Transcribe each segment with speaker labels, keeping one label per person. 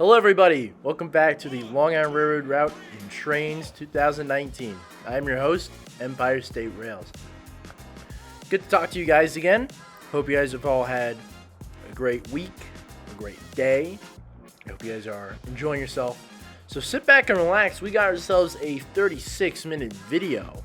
Speaker 1: Hello everybody, welcome back to the Long Island Railroad route in Trainz 2019. I am your host, Empire State Rails. Good to talk to you guys again. Hope you guys have all had a great week, a great day. I hope you guys are enjoying yourself. So sit back and relax. We got ourselves a 36-minute video.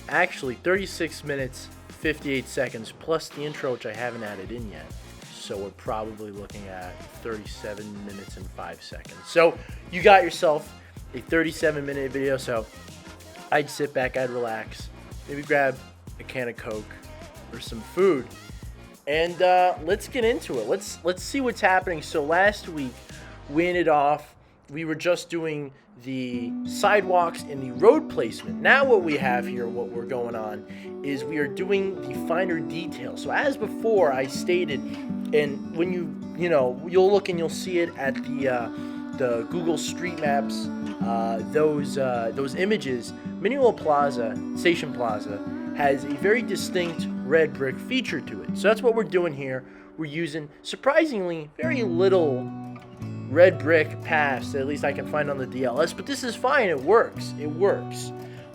Speaker 1: Actually, 36 minutes, 58 seconds, plus the intro, which I haven't added in yet. So we're probably looking at 37 minutes and 5 seconds. So you got yourself a 37-minute video. So I'd sit back, I'd relax, maybe grab a can of Coke or some food, and let's get into it. Let's see what's happening. So last week we ended off, we were just doing the sidewalks and the road placement. Now what we have here, what we're going on, is we are doing the finer detail. So as before I stated, and when you'll look and you'll see it at the Google Street Maps, those images, Mineola Plaza, Station Plaza, has a very distinct red brick feature to it. So that's what we're doing here. We're using, surprisingly, very little red brick paths, at least I can find on the DLS, but this is fine. It works.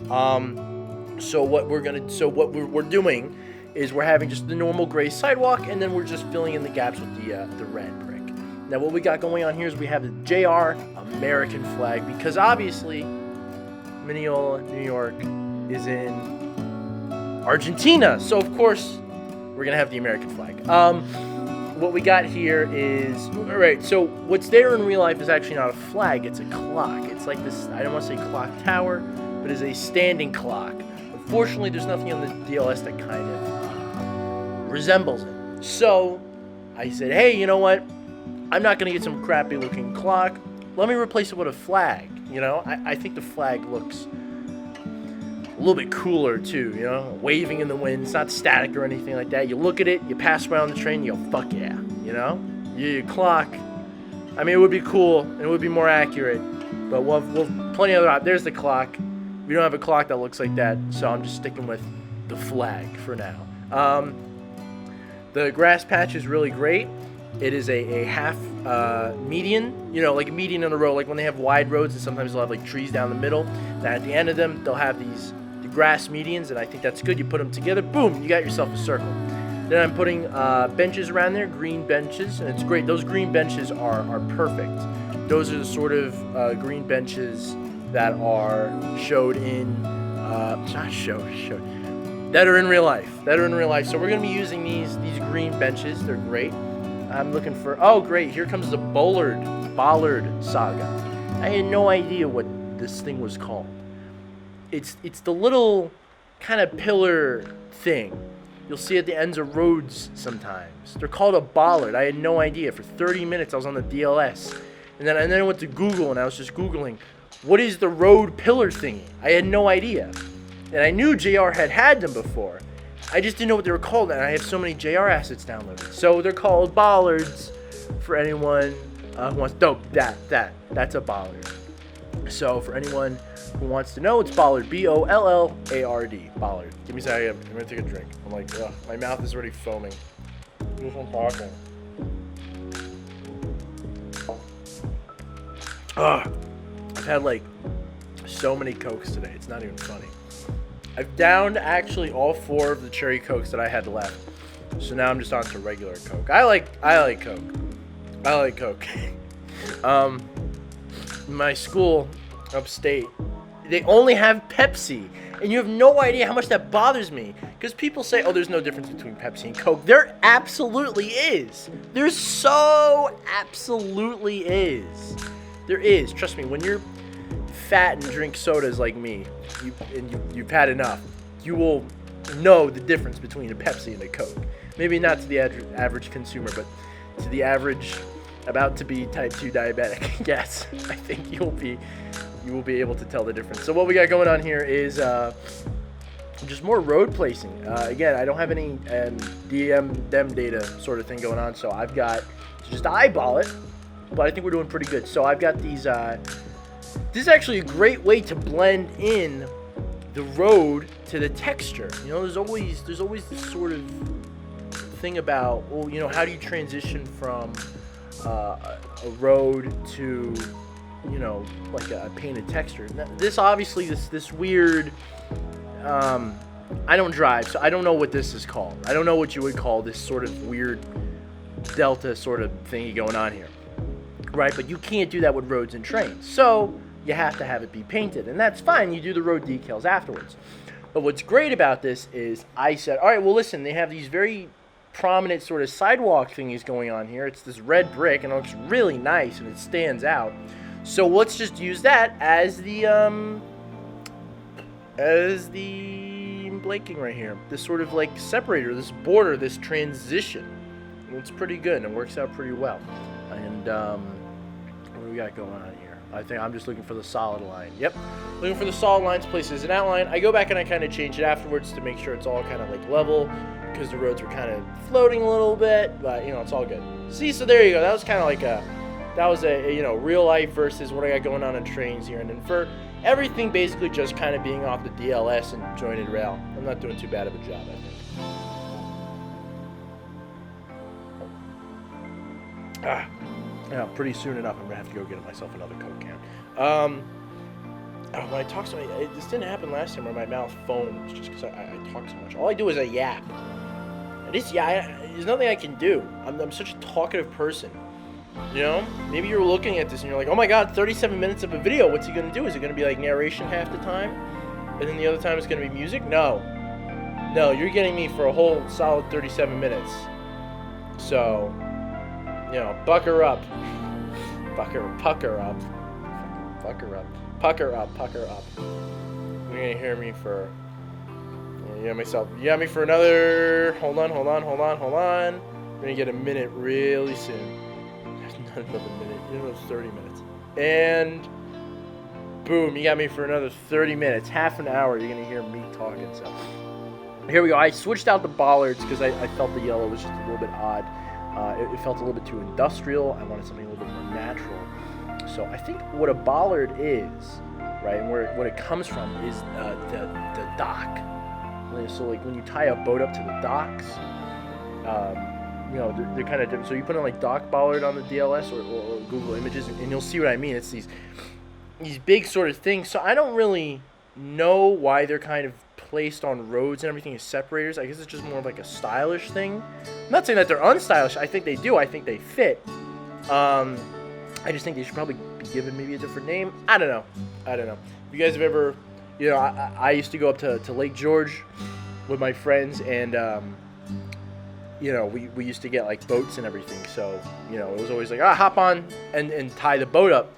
Speaker 1: So what we're doing is we're having just the normal gray sidewalk, and then we're just filling in the gaps with the red brick. Now what we got going on here is we have the JR American flag, because obviously Mineola, New York is in Argentina, so of course we're gonna have the American flag. What we got here is, alright, so what's there in real life is actually not a flag, it's a clock. It's like this, I don't want to say clock tower, but it's a standing clock. Unfortunately, there's nothing on the DLS that kind of resembles it. So I said, hey, you know what? I'm not going to get some crappy looking clock. Let me replace it with a flag. I think the flag looks a little bit cooler too, waving in the wind. It's not static or anything like that. You look at it, you pass by on the train, you go, fuck yeah, Your clock, I mean, it would be cool, and it would be more accurate, but we'll have plenty of other, there's the clock. We don't have a clock that looks like that, so I'm just sticking with the flag for now. The grass patch is really great. It is a half median, like a median in a row, like when they have wide roads, and sometimes they'll have like trees down the middle. Then at the end of them, they'll have these grass medians, and I think that's good. You put them together, boom, you got yourself a circle. Then I'm putting benches around there, green benches, and it's great. Those green benches are perfect. Those are the sort of green benches that are showed in, that are in real life. So we're gonna be using these green benches. They're great. I'm looking for, oh great, here comes the bollard saga. I had no idea what this thing was called. It's the little kind of pillar thing you'll see at the ends of roads sometimes. They're called a bollard. I had no idea. For 30 minutes I was on the DLS, and then I went to Google, and I was just Googling, what is the road pillar thingy? I had no idea. And I knew JR had them before. I just didn't know what they were called, and I have so many JR assets downloaded. So they're called bollards for anyone who wants, that's a bollard. So for anyone who wants to know, it's bollard, B-O-L-L-A-R-D, bollard. Give me a second, I'm gonna take a drink. I'm like, ugh, my mouth is already foaming. Just from talking. I've had like so many Cokes today, it's not even funny. I've downed actually all 4 of the cherry Cokes that I had left. So now I'm just on to regular Coke. I like Coke. My school upstate, they only have Pepsi, and you have no idea how much that bothers me, because people say, oh, there's no difference between Pepsi and Coke. There absolutely is. There so absolutely is. There is. Trust me, when you're fat and drink sodas like me, you've had enough, you will know the difference between a Pepsi and a Coke. Maybe not to the average consumer, but to the average about to be type 2 diabetic, yes, I think you will be able to tell the difference. So what we got going on here is just more road placing. Again, I don't have any DM data sort of thing going on, so I've got to just eyeball it, but I think we're doing pretty good. So I've got these, this is actually a great way to blend in the road to the texture. There's always this sort of thing about, well, how do you transition from a road to, you know, like a painted texture. This obviously, this weird, I don't drive, so I don't know what this is called. I don't know what you would call this sort of weird delta sort of thingy going on here, right? But you can't do that with roads and trains, so you have to have it be painted, and that's fine. You do the road decals afterwards. But what's great about this is I said, all right, well, listen, they have these very prominent sort of sidewalk thingies going on here. It's this red brick, and it looks really nice, and it stands out. So let's just use that as the I'm blanking right here. This sort of like separator, this border, this transition. And it's pretty good, and it works out pretty well. And what do we got going on here? I think I'm just looking for the solid line. Yep, looking for the solid lines, place as an outline. I go back and I kind of change it afterwards to make sure it's all kind of like level, because the roads were kind of floating a little bit, but you know, it's all good. See, so there you go. That was kind of like a you know, real life versus what I got going on in Trainz here. And then for everything basically just kind of being off the DLS and jointed rail, I'm not doing too bad of a job, I think. Yeah, pretty soon enough, I'm gonna have to go get myself another Coke can. When I talk so much, this didn't happen last time where my mouth foams just because I talk so much. All I do is I yap. And there's nothing I can do. I'm such a talkative person. You know? Maybe you're looking at this and you're like, oh my god, 37 minutes of a video. What's he gonna do? Is it gonna be like narration half the time? And then the other time it's gonna be music? No. No, you're getting me for a whole solid 37 minutes. So, you know, pucker up. Pucker up. Pucker up. Pucker up. You're gonna hear me for... You got me for another... Hold on. We're gonna get a minute really soon. Not another minute. Another 30 minutes. And... boom, you got me for another 30 minutes. Half an hour, you're gonna hear me talking. So here we go. I switched out the bollards because I felt the yellow was just a little bit odd. It felt a little bit too industrial. I wanted something a little bit more natural. So I think what a bollard is, right, and what it comes from is the dock. So like when you tie a boat up to the docks, you know, they're kind of different. So you put in like dock bollard on the DLS or Google Images, and you'll see what I mean. It's these big sort of things. So I don't really know why they're kind of placed on roads and everything as separators. I guess it's just more of like a stylish thing. I'm not saying that they're unstylish. I think they do. I think they fit. I just think they should probably be given maybe a different name. I don't know. If you guys have ever, you know, I used to go up to Lake George with my friends, and you know, we used to get like boats and everything. So, you know, it was always like, hop on and tie the boat up,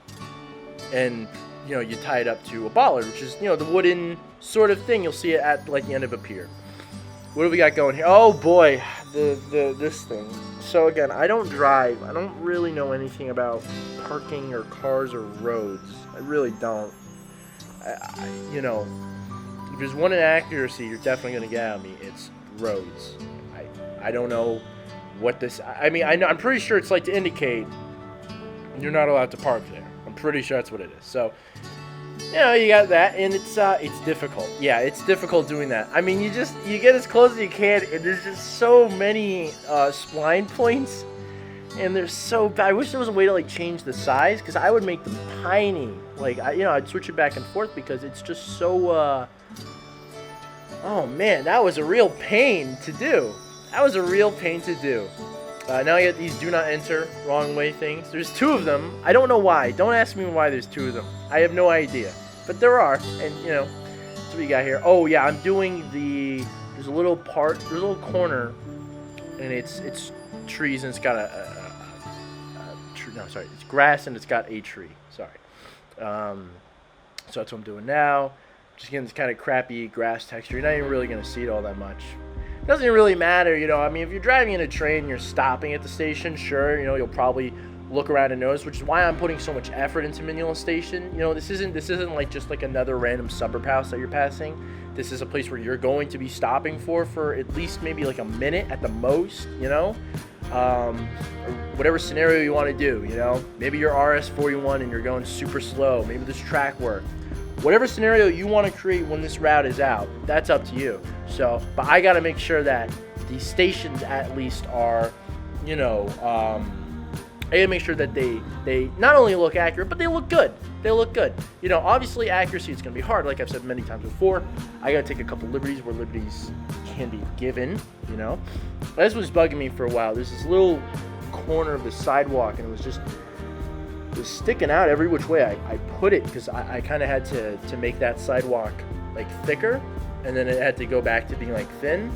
Speaker 1: and you know, you tie it up to a bollard, which is, you know, the wooden sort of thing. You'll see it at like the end of a pier. What do we got going here? Oh boy, this thing. So again, I don't drive. I don't really know anything about parking or cars or roads. I really don't. You know, if there's one inaccuracy you're definitely gonna get out of me, it's roads. I don't know what this. I mean, I'm pretty sure it's like to indicate you're not allowed to park there. I'm pretty sure that's what it is. So, you know, you got that, and it's difficult. Yeah, it's difficult doing that. I mean, you get as close as you can, and there's just so many spline points, and they're so bad. I wish there was a way to like change the size, because I would make them tiny. Like, I'd switch it back and forth because it's just so. Oh man, that was a real pain to do. Now you get these do not enter wrong way things. There's two of them. I don't know why. Don't ask me why there's two of them. I have no idea. But there are. And, you know, that's what we got here. Oh, yeah, I'm doing there's a little corner, and it's trees, and it's got it's grass, and it's got a tree. Sorry. So that's what I'm doing now. Just getting this kind of crappy grass texture. You're not even really going to see it all that much. It doesn't really matter, you know. I mean, if you're driving in a train and you're stopping at the station, sure, you know, you'll probably look around and notice, which is why I'm putting so much effort into Mineola Station. You know, this isn't like just like another random suburb house that you're passing. This is a place where you're going to be stopping for at least maybe like a minute at the most, you know. Or whatever scenario you want to do, you know. Maybe you're RS41 and you're going super slow. Maybe there's track work. Whatever scenario you want to create when this route is out, that's up to you. So, but I got to make sure that these stations at least are, you know, I gotta make sure that they not only look accurate, but they look good. They look good. You know, obviously accuracy is gonna be hard, like I've said many times before. I gotta take a couple liberties where liberties can be given, you know. This was bugging me for a while. There's this little corner of the sidewalk, and it was sticking out every which way I put it, because I kind of had to make that sidewalk like thicker, and then it had to go back to being like thin.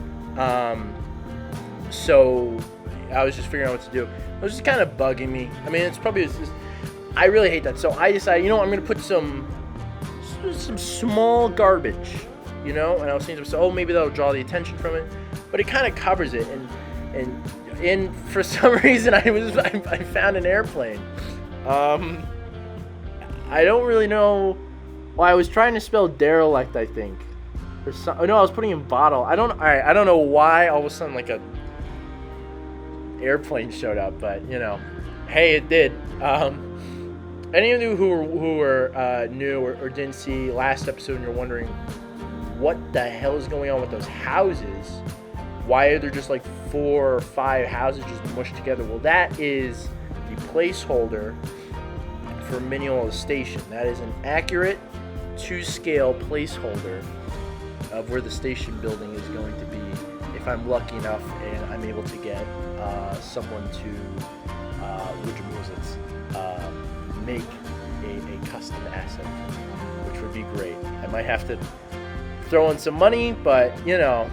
Speaker 1: So I was just figuring out what to do. It was just kind of bugging me. I mean, it's probably I really hate that. So I decided, you know, I'm gonna put some small garbage, you know. And I was thinking to myself, oh, maybe that'll draw the attention from it, but it kind of covers it. And for some reason, I found an airplane. I don't really know. Well, I was trying to spell derelict, I think. No, I was putting in bottle. I don't know why all of a sudden like a airplane showed up, but you know, hey, it did. Any of you who were new or didn't see last episode and you're wondering what the hell is going on with those houses, why are there just like 4 or 5 houses just mushed together? Well, that is the placeholder for Mineola Station. That is an accurate to-scale placeholder of where the station building is going to be, if I'm lucky enough and I'm able to get someone to make a custom asset, which would be great. I might have to throw in some money, but you know,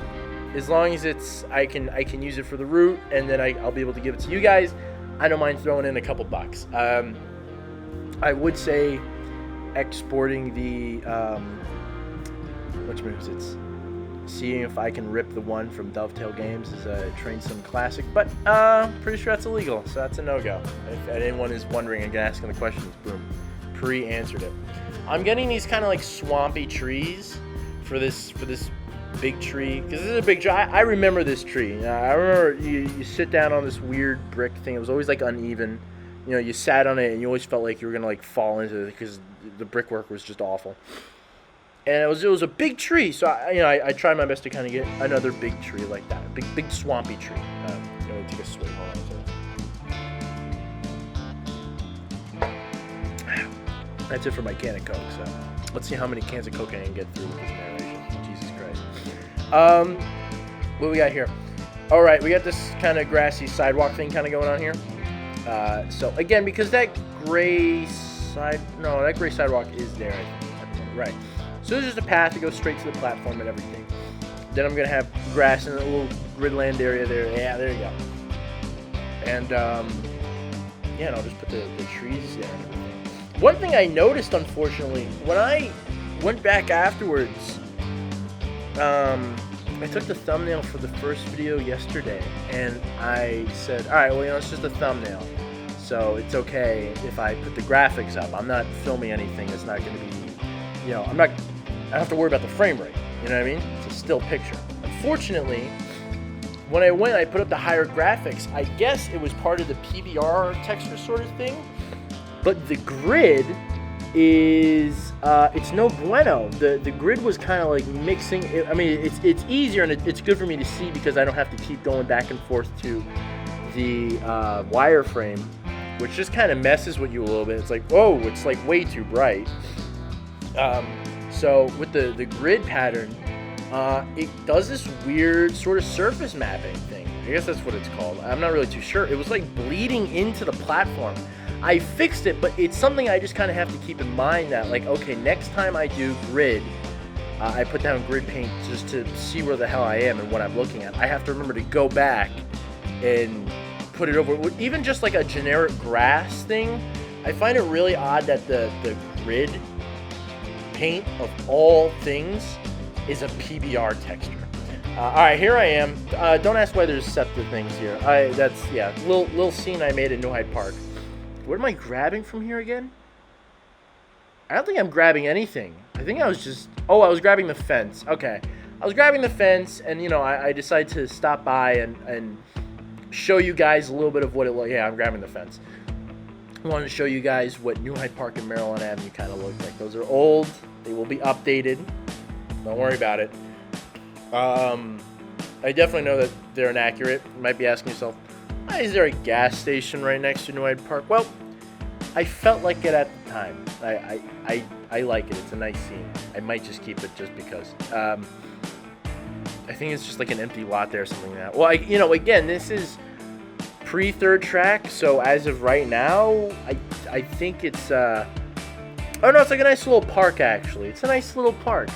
Speaker 1: as long as I can use it for the route, and then I'll be able to give it to you guys, I don't mind throwing in a couple bucks. I would say exporting the which moves it's seeing if I can rip the one from Dovetail Games is a Trainz classic, but pretty sure that's illegal, so that's a no-go. If anyone is wondering and asking the questions, boom, pre-answered it. I'm getting these kind of like swampy trees for this big tree, because this is a big tree. I remember this tree. I remember you sit down on this weird brick thing. It was always like uneven. You know, you sat on it and you always felt like you were gonna like fall into it because the brickwork was just awful. And it was a big tree, so I tried my best to kind of get another big tree like that, a big swampy tree. Going to take a swig. That's it for my can of Coke. So let's see how many cans of Coke I can get through with this narration. Jesus Christ. What we got here? All right, we got this kind of grassy sidewalk thing kind of going on here. So again, because that gray sidewalk is there, I think. Right. So there's just a path to go straight to the platform and everything. Then I'm gonna have grass in a little gridland area there. Yeah, there you go. And and I'll just put the trees there and everything. One thing I noticed, unfortunately, when I went back afterwards, I took the thumbnail for the first video yesterday, and I said, all right, well, it's just a thumbnail, so it's okay if I put the graphics up. I'm not filming anything. It's not going to be, I don't have to worry about the frame rate. You know what I mean? It's a still picture. Unfortunately, when I put up the higher graphics, I guess it was part of the PBR texture sort of thing, but the grid is it's no bueno. The grid was kind of like mixing. It's easier and it's good for me to see because I don't have to keep going back and forth to the wireframe, which just kind of messes with you a little bit. It's like, whoa, it's like way too bright. So with the grid pattern, it does this weird sort of surface mapping thing. I guess that's what it's called. I'm not really too sure. It was like bleeding into the platform. I fixed it, but it's something I just kind of have to keep in mind that, like, okay, next time I do grid, I put down grid paint just to see where the hell I am and what I'm looking at. I have to remember to go back and put it over. Even just like a generic grass thing, I find it really odd that the grid paint of all things is a PBR texture. All right, here I am. Don't ask why there's SEPTA things here. Little scene I made in New Hyde Park. What am I grabbing from here again? I don't think I'm grabbing anything. I think I was grabbing the fence. Okay. I was grabbing the fence, and, I decided to stop by and show you guys a little bit of what it looked like. Yeah, I'm grabbing the fence. I wanted to show you guys what New Hyde Park and Maryland Avenue kind of look like. Those are old. They will be updated. Don't worry about it. I definitely know that they're inaccurate. You might be asking yourself, Why is there a gas station right next to New Hyde Park? Well, I felt like it at the time. I like it. It's a nice scene. I might just keep it just because. I think it's just like an empty lot there or something like that. Well, again, this is pre-third track, so as of right now, I think it's oh no, it's like a nice little park actually. It's a nice little park.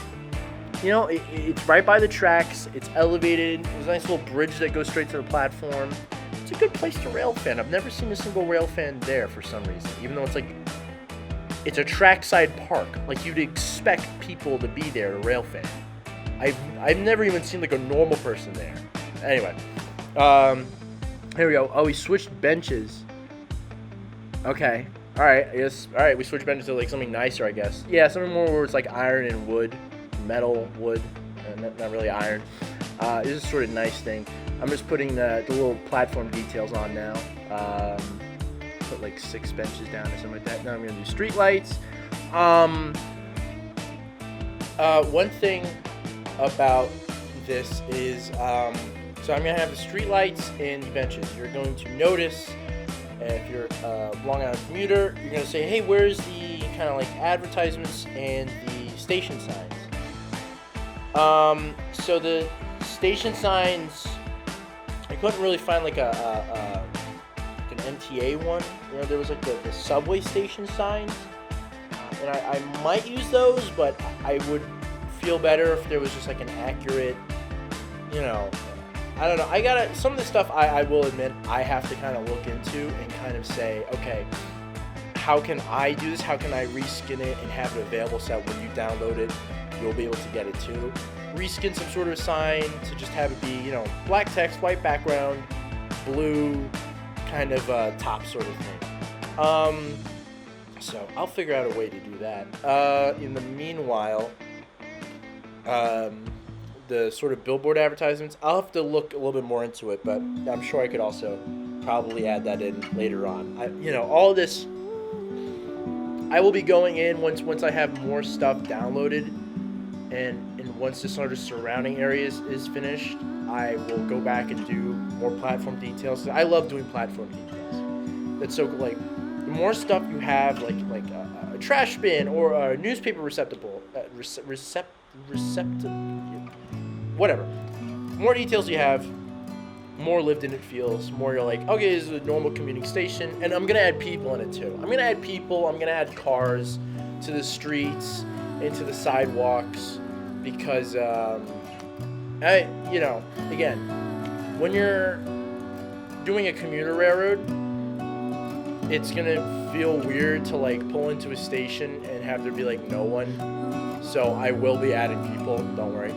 Speaker 1: It's right by the tracks. It's elevated. There's a nice little bridge that goes straight to the platform. It's a good place to rail fan. I've never seen a single rail fan there for some reason, even though it's a trackside park. Like you'd expect people to be there to rail fan. I've never even seen like a normal person there. Anyway, here we go. Oh, we switched benches. Okay. All right. I guess. All right. We switched benches to like something nicer, I guess. Yeah, something more where it's like iron and wood, metal, wood, not really iron. This is sort of nice thing. I'm just putting the little platform details on now. Put like 6 benches down or something like that. Now I'm gonna do street lights. One thing about this is so I'm gonna have the street lights and the benches. You're going to notice if you're long on a commuter, you're gonna say, hey, where's the kind of like advertisements and the station signs? So the station signs, I couldn't really find like an MTA one. There was like the subway station signs, and I might use those, but I would feel better if there was just like an accurate, I don't know. Some of the stuff I will admit I have to kind of look into and kind of say, okay, how can I do this? How can I reskin it and have it available so that when you download it, you'll be able to get it too? Reskin some sort of a sign to just have it be, black text, white background, blue kind of top sort of thing. So I'll figure out a way to do that. In the meanwhile, the sort of billboard advertisements, I'll have to look a little bit more into it, but I'm sure I could also probably add that in later on. All this, I will be going in once I have more stuff downloaded, and once the sort of surrounding areas is finished, I will go back and do more platform details. I love doing platform details. That's so like the more stuff you have, like a trash bin or a newspaper receptacle, whatever. More details you have, more lived in it feels. More you're like, okay, this is a normal commuting station, and I'm gonna add people in it too. I'm gonna add people. I'm gonna add cars to the streets, into the sidewalks, because again, when you're doing a commuter railroad, it's gonna feel weird to like pull into a station and have there be like no one. So I will be adding people, don't worry.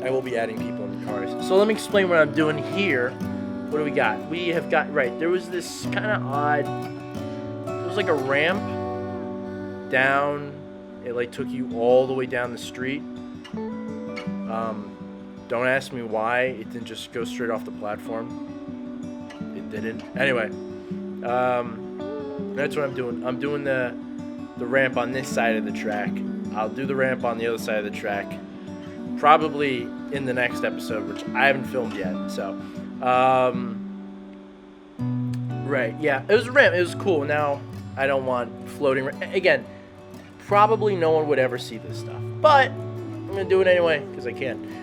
Speaker 1: I will be adding people in the cars. So let me explain what I'm doing here. What do we got? We have got, there was this kind of odd, it was like a ramp down. It like took you all the way down the street. Don't ask me why it didn't just go straight off the platform. It didn't. Anyway, that's what I'm doing. I'm doing the ramp on this side of the track. I'll do the ramp on the other side of the track, probably in the next episode, which I haven't filmed yet. So, right, yeah, it was a ramp. It was cool. Now I don't want floating. Again, probably no one would ever see this stuff, but I'm gonna do it anyway because I can.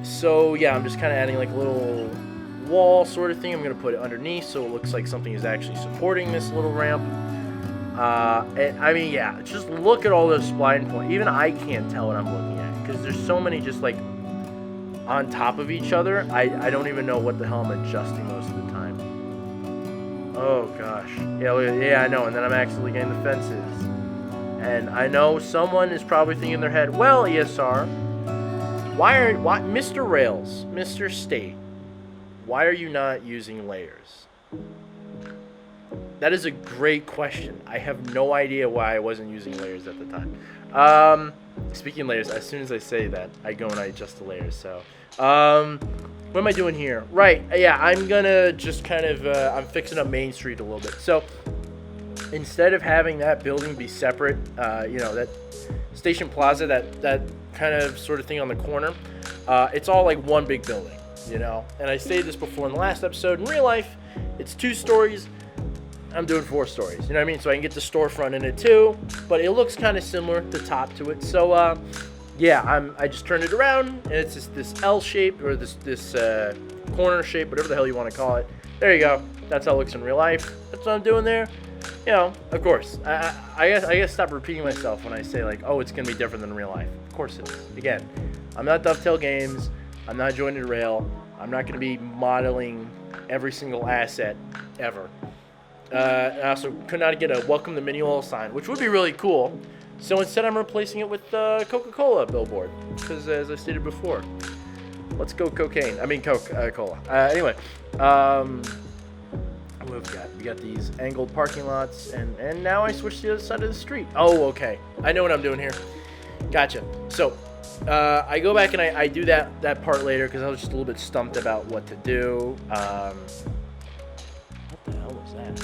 Speaker 1: So yeah, I'm just kind of adding like a little wall sort of thing. I'm gonna put it underneath so it looks like something is actually supporting this little ramp. And I mean, yeah, just look at all those spline points. Even I can't tell what I'm looking at because there's so many just like on top of each other. I don't even know what the hell I'm adjusting most of the time. Oh gosh, yeah, I know. And then I'm actually getting the fences, and I know someone is probably thinking in their head, well, ESR, why Mr. Rails, Mr. State, why are you not using layers? That is a great question. I have no idea why I wasn't using layers at the time. Speaking of layers, as soon as I say that, I go and I adjust the layers. So, what am I doing here? Right, yeah, I'm gonna just kind of, I'm fixing up Main Street a little bit. So, instead of having that building be separate, that Station Plaza, that kind of sort of thing on the corner, it's all like one big building. you know? And I stated this before in the last episode. In real life, it's 2 stories. I'm doing 4 stories, you know what I mean? So I can get the storefront in it too, but it looks kind of similar, the top to it. So, yeah, I just turned it around, and it's just this L shape, or this corner shape, whatever the hell you want to call it. There you go. That's how it looks in real life. That's what I'm doing there. You know, of course, I guess stop repeating myself when I say, like, oh, it's going to be different than real life. Of course it is. Again, I'm not Dovetail Games. I'm not Jointed Rail. I'm not going to be modeling every single asset ever. I also could not get a Welcome to Mineola sign, which would be really cool. So instead, I'm replacing it with Coca-Cola billboard, because as I stated before, let's go cocaine. I mean Coca-Cola. Anyway, what have we got? We got these angled parking lots, and now I switched to the other side of the street. Oh, okay. I know what I'm doing here. Gotcha. So I go back and I do that part later because I was just a little bit stumped about what to do. What the hell was that?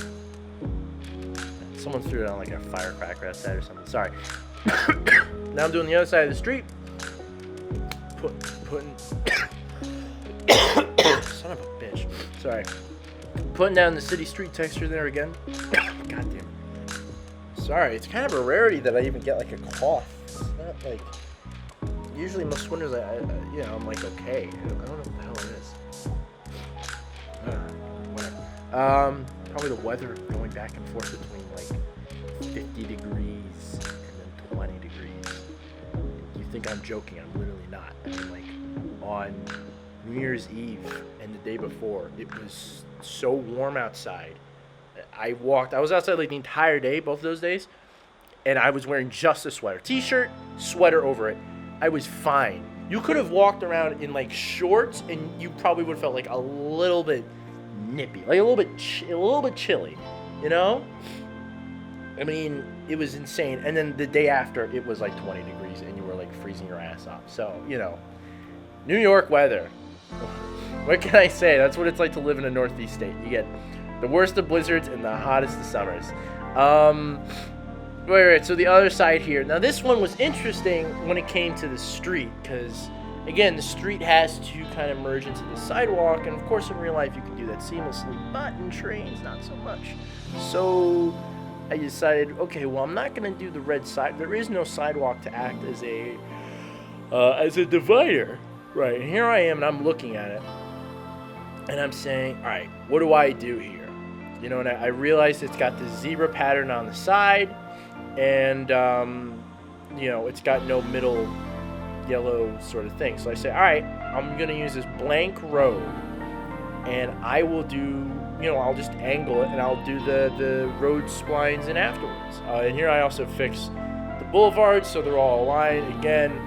Speaker 1: Someone threw it on like a firecracker outside or something. Sorry. Now I'm doing the other side of the street. Putting son of a bitch. Sorry. Putting down the city street texture there again. God damn it. Sorry, it's kind of a rarity that I even get like a cough. It's not like, usually most winters I'm like okay. I don't know what the hell it is. Whatever. Probably the weather going back and forth between like 50 degrees and then 20 degrees. You think I'm joking? I'm literally not. I mean, like on New Year's Eve and the day before, it was so warm outside. I was outside like the entire day, both of those days, and I was wearing just a sweater. T-shirt, sweater over it. I was fine. You could have walked around in like shorts and you probably would have felt like a little bit nippy, like a little bit chilly, you know? I mean, it was insane. And then the day after, it was like 20 degrees and you were like freezing your ass off. So, you know, New York weather. What can I say? That's what it's like to live in a Northeast state. You get the worst of blizzards and the hottest of summers. Right. So the other side here. Now, this one was interesting when it came to the street because, again, the street has to kind of merge into the sidewalk. And, of course, in real life, you can do that seamlessly. But in trains, not so much. So I decided, okay, well, I'm not going to do the red side. There is no sidewalk to act as a divider. Right, and here I am, and I'm looking at it, and I'm saying, all right, what do I do here? You know, and I realized it's got the zebra pattern on the side, and, you know, it's got no middle yellow sort of thing. So I say, all right, I'm going to use this blank road, and I will do, you know, I'll just angle it, and I'll do the road splines in afterwards. And here I also fix the boulevards, so they're all aligned. Again,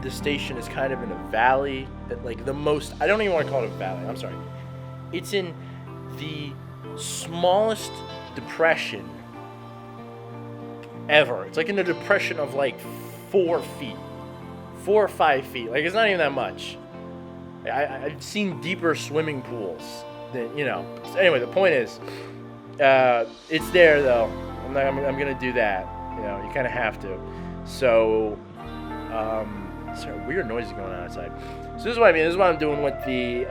Speaker 1: the station is kind of in a valley, that like the most, I don't even want to call it a valley, I'm sorry. It's in the smallest depression ever. It's like in a depression of like 4 feet, 4 or 5 feet. Like it's not even that much. I've seen deeper swimming pools than, you know. So anyway, the point is, it's there though. I'm gonna do that. You know, you kind of have to. So, sorry, weird noises going on outside. So this is what I mean. This is what I'm doing with the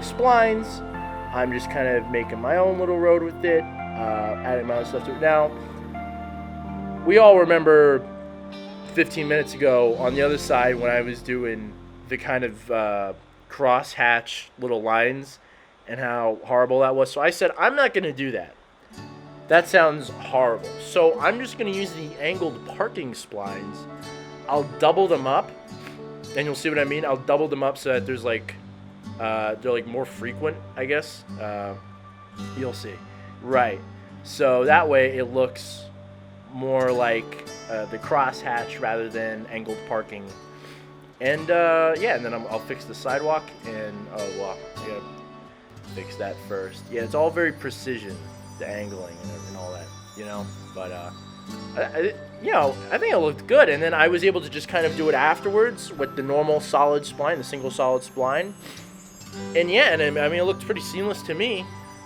Speaker 1: splines. I'm just kind of making my own little road with it, adding my own stuff to it. Now, we all remember 15 minutes ago on the other side when I was doing the kind of cross-hatch little lines and how horrible that was. So I said, I'm not going to do that. That sounds horrible. So I'm just going to use the angled parking splines. I'll double them up, and you'll see what I mean. I'll double them up so that there's like, they're like more frequent, I guess. You'll see. Right. So that way it looks more like the crosshatch rather than angled parking. And yeah, and then I'll fix the sidewalk, and oh well, I gotta fix that first. Yeah, it's all very precision, the angling and all that, you know. But I think it looked good, and then I was able to just kind of do it afterwards with the normal solid spline, the single solid spline. And yeah, and I mean it looked pretty seamless to me.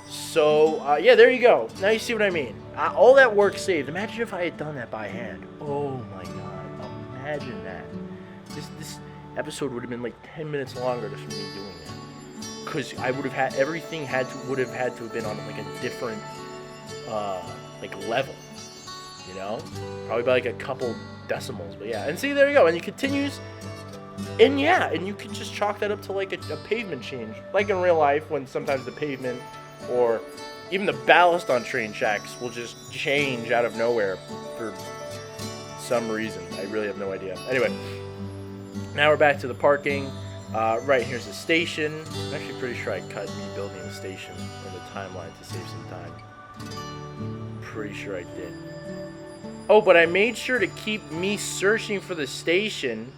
Speaker 1: So yeah, there you go. Now you see what I mean. All that work saved. Imagine if I had done that by hand. Oh my God, imagine that. This episode would have been like 10 minutes longer just from me doing that. because I would have had everything would have had to have been on like a different like level, you know, probably by like a couple decimals. But yeah, and see, there you go, and it continues. And yeah, and you can just chalk that up to like a pavement change, like in real life when sometimes the pavement or even the ballast on train shacks will just change out of nowhere for some reason. I really have no idea. Anyway, now we're back to the parking. Right here's the station. I'm actually pretty sure I cut me building the station in the timeline to save some time. Pretty sure I did. Oh, but I made sure to keep me searching for the station.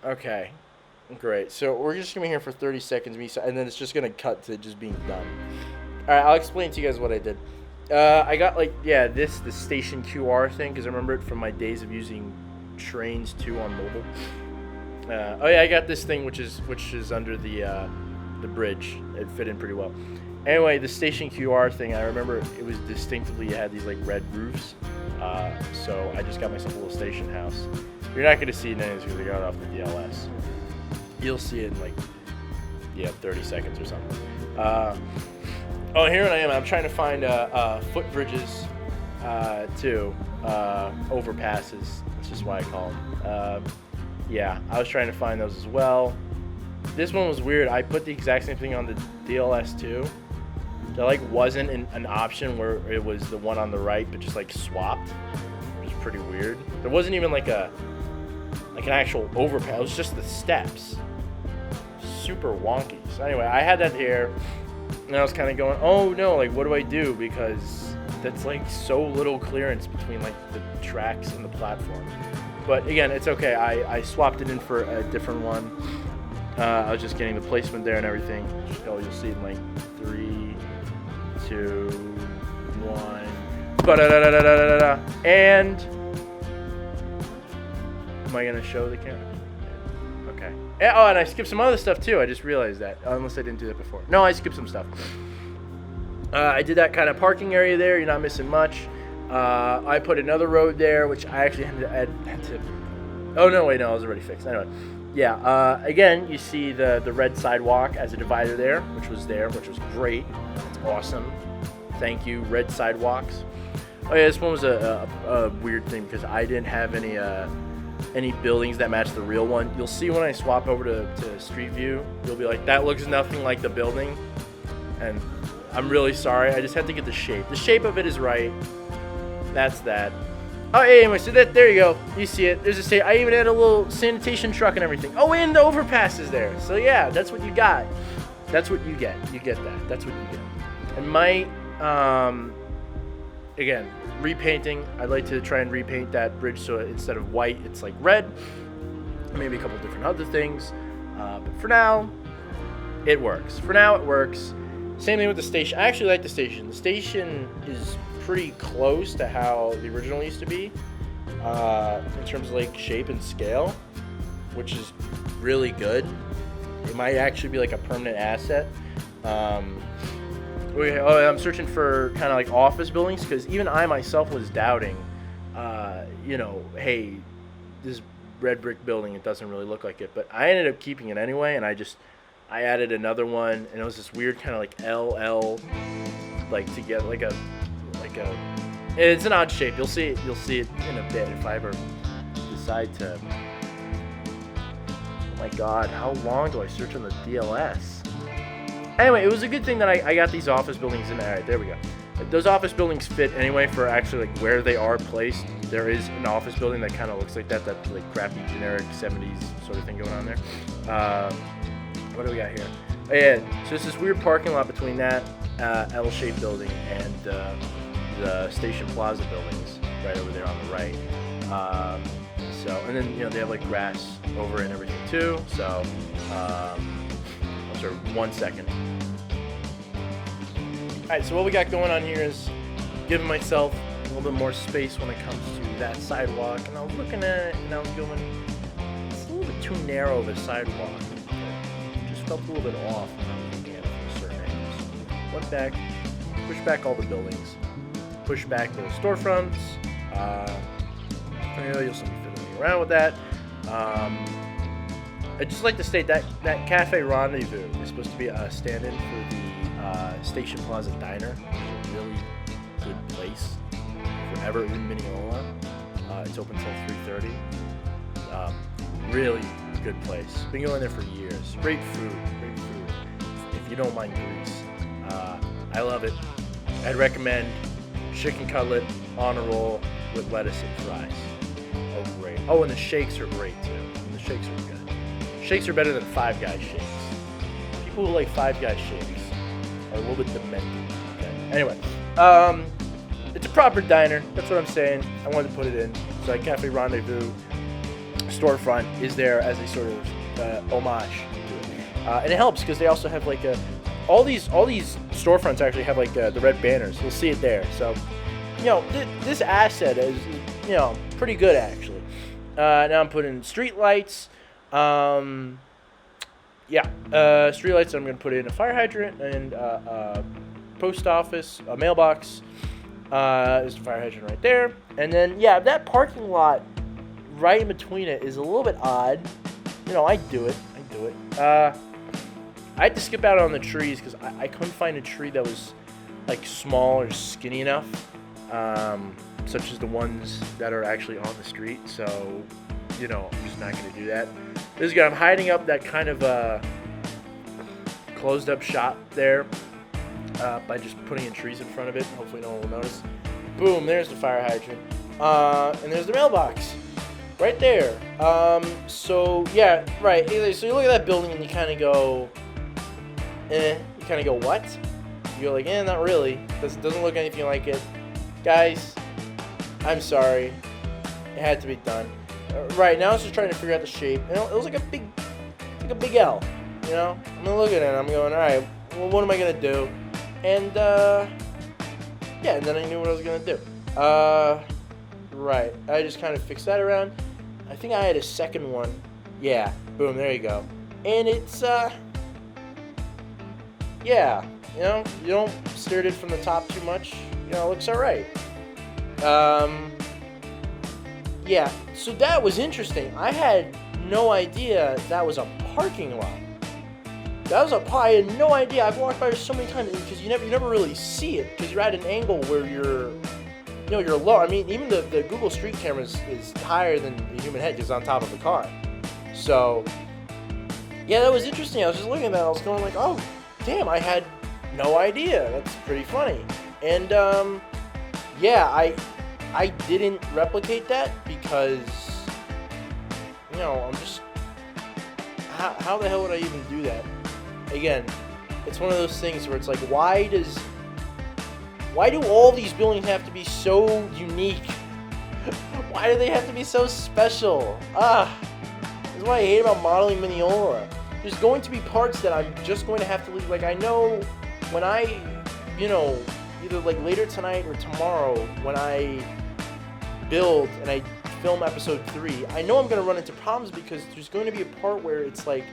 Speaker 1: Okay, great. So we're just gonna be here for 30 seconds, and then it's just gonna cut to just being done. All right, I'll explain to you guys what I did. I got like the station QR thing because I remember it from my days of using Trainz 2 on mobile. Oh yeah, I got this thing which is under the bridge. It fit in pretty well. Anyway, the station QR thing, I remember it was distinctively, it had these like red roofs. So I just got myself a little station house. You're not going to see it anyways because I got it off the DLS. You'll see it in like, 30 seconds or something. Oh, here I am. I'm trying to find footbridges too. Overpasses. That's just why I call them. Yeah, I was trying to find those as well. This one was weird. I put the exact same thing on the DLS too. There like wasn't an option where it was the one on the right, but just like swapped, which was pretty weird. There wasn't even like an actual overpass. It was just the steps. Super wonky. So anyway, I had that here, and I was kind of going, oh no, like what do I do? Because that's like so little clearance between like the tracks and the platform. But again, it's okay. I swapped it in for a different one. I was just getting the placement there and everything. Oh, you'll see it in like 3, 2, 1. Ba-da-da-da-da-da-da. And am I gonna show the camera? Okay. Oh, and I skipped some other stuff too. I just realized that, unless I didn't do that before. No, I skipped some stuff. I did that kind of parking area there. You're not missing much. I put another road there, which I actually had to. Oh no, wait, no, it was already fixed. Anyway. Yeah, again, you see the red sidewalk as a divider there, which was great. It's awesome. Thank you, red sidewalks. Oh yeah, this one was a weird thing because I didn't have any buildings that match the real one. You'll see when I swap over to Street View, you'll be like, that looks nothing like the building. And I'm really sorry, I just had to get the shape. The shape of it is right. That's that. Oh, anyway, so there you go. You see it. There's a I even had a little sanitation truck and everything. Oh, and the overpass is there. So yeah, that's what you got. That's what you get. You get that. That's what you get. And my, again, repainting. I'd like to try and repaint that bridge so instead of white, it's like red. Maybe a couple different other things. But for now, it works. For now, it works. Same thing with the station. I actually like the station. The station is pretty close to how the original used to be in terms of like shape and scale, which is really good. It might actually be like a permanent asset. I'm searching for kind of like office buildings because even I myself was doubting, hey, this red brick building, it doesn't really look like it, but I ended up keeping it anyway, and I added another one, and it was this weird kind of like LL, like together, like a it's an odd shape. You'll see it in a bit if I ever decide to. Oh my god, how long do I search on the DLS? Anyway, it was a good thing that I got these office buildings in there. All right, there we go. Those office buildings fit anyway for actually like where they are placed. There is an office building that kind of looks like that like crappy generic 70s sort of thing going on there. What do we got here? Oh, yeah, so there's this weird parking lot between that L-shaped building and the Station Plaza buildings right over there on the right. And then they have like grass over it and everything too. So, sorry, 1 second. All right, so what we got going on here is giving myself a little bit more space when it comes to that sidewalk. And I was looking at it and I was going, it's a little bit too narrow of a sidewalk. It just felt a little bit off when I was looking at it from a certain angle. So went back, pushed back all the buildings. Push back those storefronts. You'll see me fiddling around with that. I'd just like to state that Cafe Rendezvous is supposed to be a stand-in for the Station Plaza Diner. It's a really good place. Forever in Mineola. It's open till 3:30. Really good place. Been going there for years. Great food. If you don't mind grease. I love it. I'd recommend chicken cutlet on a roll with lettuce and fries. Oh, great. Oh, and the shakes are great, too. The shakes are good. Shakes are better than Five Guys shakes. People who like Five Guys shakes are a little bit demented. Okay. Anyway, it's a proper diner. That's what I'm saying. I wanted to put it in. So Cafe Rendezvous storefront is there as a sort of homage to it. And it helps because they also have like all these storefronts actually have like the red banners. You'll see it there. So, this asset is, pretty good actually. Now I'm putting street lights. Street lights. I'm going to put in a fire hydrant and a post office, a mailbox. There's the fire hydrant right there. And then, that parking lot right in between it is a little bit odd. I do it. I had to skip out on the trees because I couldn't find a tree that was like small or skinny enough, such as the ones that are actually on the street. So, I'm just not going to do that. This is good. I'm hiding up that kind of closed up shot there by just putting in trees in front of it. Hopefully no one will notice. Boom, there's the fire hydrant. And there's the mailbox right there. So you look at that building and you kind of go, You kind of go, what? You go like, not really. Doesn't look anything like it. Guys, I'm sorry. It had to be done. Right, now I was just trying to figure out the shape. It was like a big L, I'm going to look at it and I'm going, all right, well, what am I going to do? And, and then I knew what I was going to do. Right, I just kind of fixed that around. I think I had a second one. Yeah, boom, there you go. And it's, you don't stir it from the top too much. It looks all right. So that was interesting. I had no idea that was a parking lot. I had no idea. I've walked by there so many times because you never really see it because you're at an angle where you're low. I mean, even the Google Street camera is higher than the human head because it's on top of the car. So, that was interesting. I was just looking at that. I was going like, oh, damn, I had no idea. That's pretty funny. And, I didn't replicate that because, I'm just, how the hell would I even do that? Again, it's one of those things where it's like, why do all these buildings have to be so unique? Why do they have to be so special? This is what I hate about modeling Mineola. There's going to be parts that I'm just going to have to leave. Like, I know when I, either like later tonight or tomorrow when I build and I film episode 3, I know I'm going to run into problems because there's going to be a part where it's like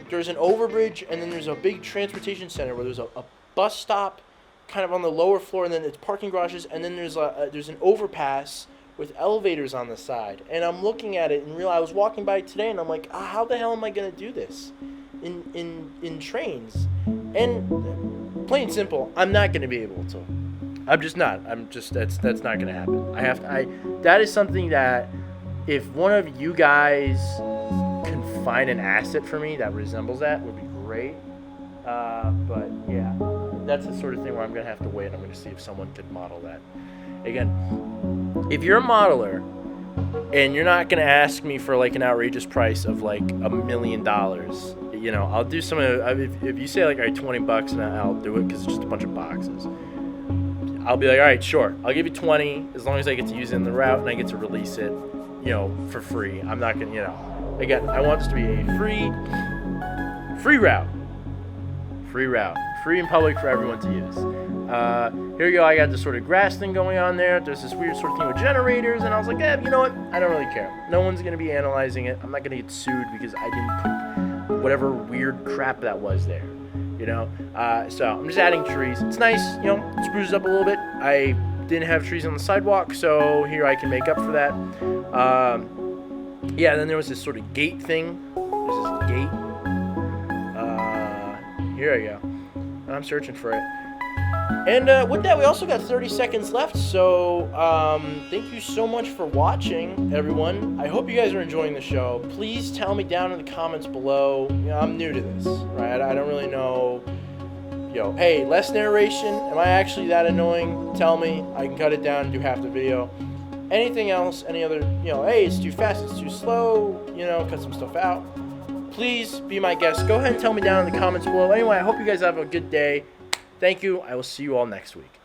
Speaker 1: there's an overbridge and then there's a big transportation center where there's a bus stop kind of on the lower floor and then it's parking garages and then there's an overpass with elevators on the side. And I'm looking at it and I was walking by today and I'm like, how the hell am I going to do this in Trainz? And plain and simple, I'm not going to be able to. I'm just not. That's not going to happen. That is something that if one of you guys can find an asset for me that resembles that would be great. But yeah, that's the sort of thing where I'm going to have to wait. I'm going to see if someone could model that. Again, if you're a modeler and you're not going to ask me for like an outrageous price of like $1 million, I'll do some of if you say like, all right, $20 and I'll do it because it's just a bunch of boxes. I'll be like, all right, sure. I'll give you 20 as long as I get to use it in the route and I get to release it, for free. I'm not going to, again, I want this to be a free route. Free in public for everyone to use. Here you go. I got this sort of grass thing going on there. There's this weird sort of thing with generators. And I was like, you know what? I don't really care. No one's going to be analyzing it. I'm not going to get sued because I didn't put whatever weird crap that was there. So I'm just adding trees. It's nice, it spruces up a little bit. I didn't have trees on the sidewalk, so here I can make up for that. Yeah, then there was this sort of gate thing. There's this gate. Here I go. I'm searching for it. And with that, we also got 30 seconds left. So thank you so much for watching, everyone. I hope you guys are enjoying the show. Please tell me down in the comments below. You know, I'm new to this, right? I don't really know. Hey, less narration. Am I actually that annoying? Tell me. I can cut it down and do half the video. Anything else? Any other? Hey, it's too fast. It's too slow. Cut some stuff out. Please be my guest. Go ahead and tell me down in the comments below. Anyway, I hope you guys have a good day. Thank you. I will see you all next week.